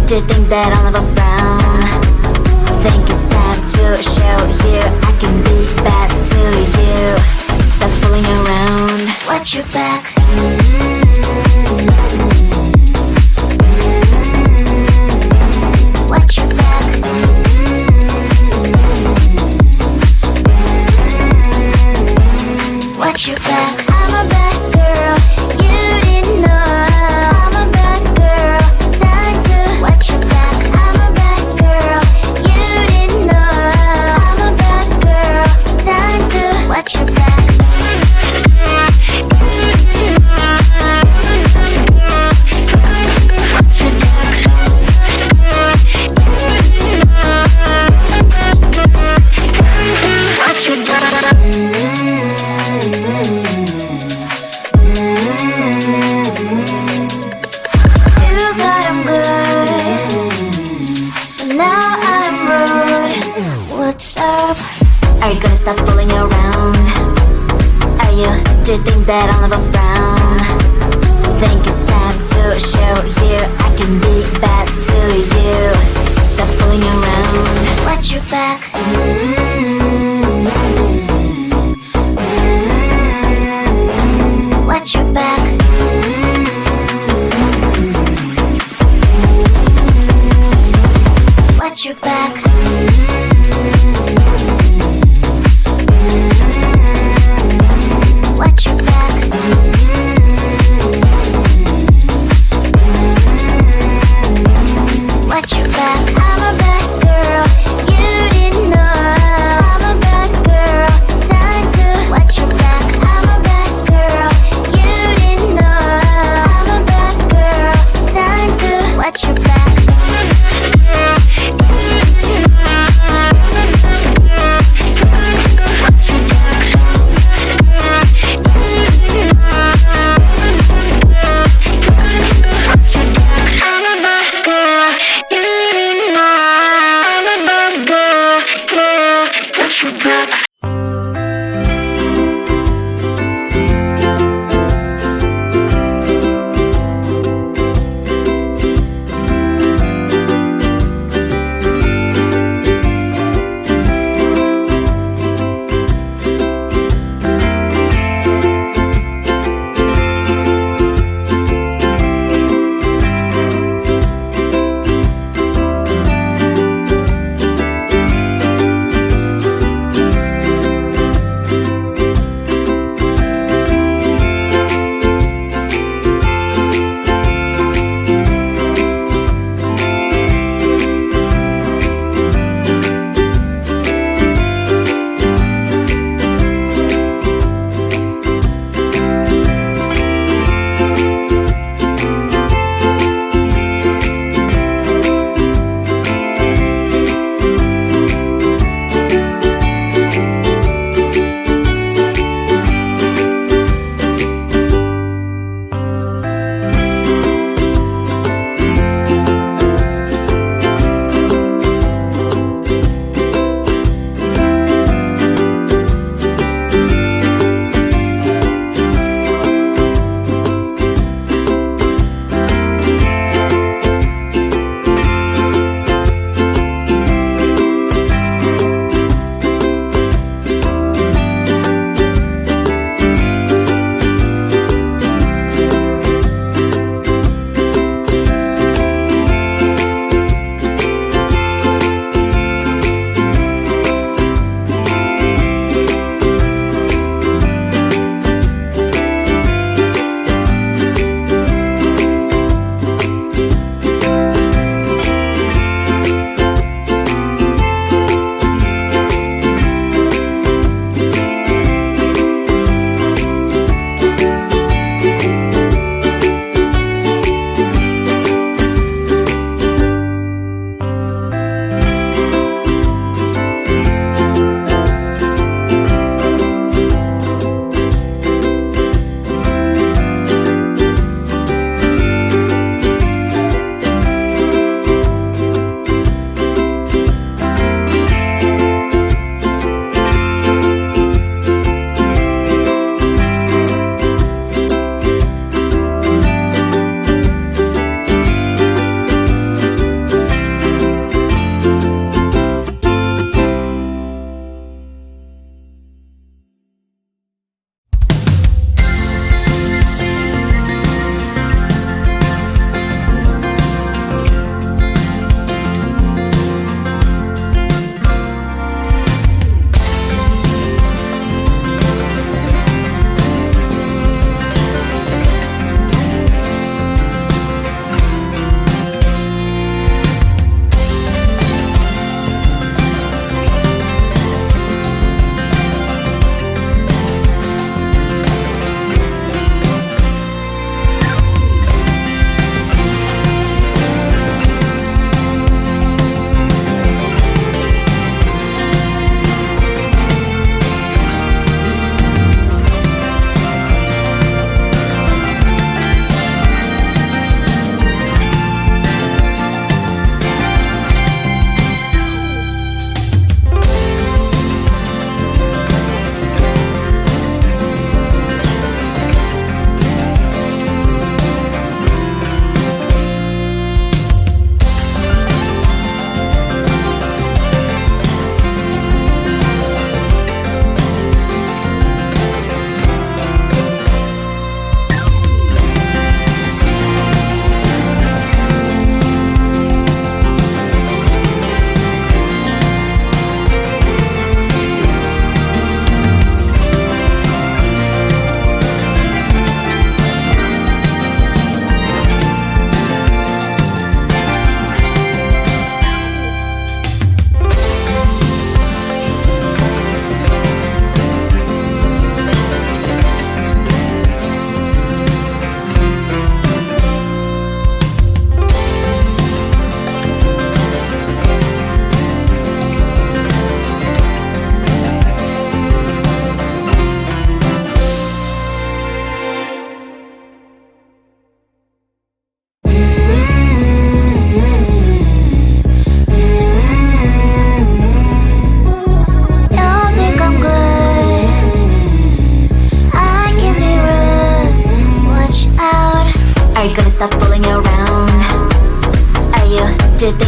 Do you think that I'll never frown? Think it's time to show you I can be bad to you. Stop fooling around. Watch your back. Watch your back. Watch your back. I'm a bad girl. You didn't know. I'm a bad girl. Time to watch your back. I'm a bad girl. You didn't know. I'm a bad girl. Time to watch your back. Are you gonna stop fooling around? Do you think that I'll never frown? Think it's time to show you I can be bad to you. Stop fooling around. Watch your back. Watch your back. Watch your back. Watch your back. Watch your back. I'm a bad girl. You didn't know.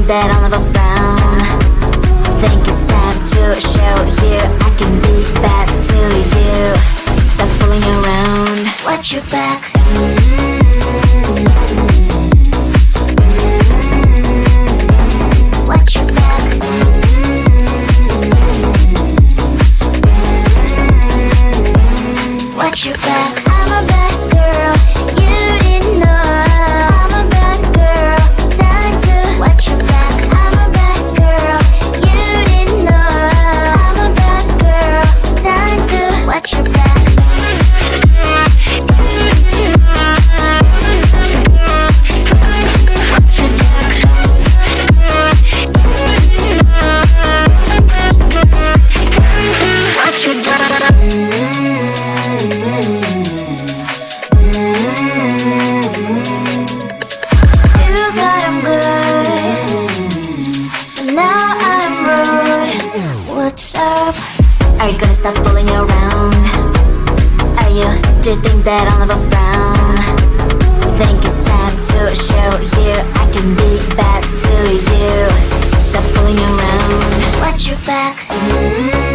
think that I'll never frown? Think it's time to show you I can be bad to you. Stop fooling around. Watch your back. Watch your back. Watch your back. I'm a bad girl, you didn't know. I'm a bad girl, time to watch your back. I'm a bad girl, you didn't know. I'm a bad girl, time to watch your back. Are you gonna stop fooling around? Do you think that I'll never frown? Think it's time to show you I can be bad to you. Stop fooling around. Watch your back.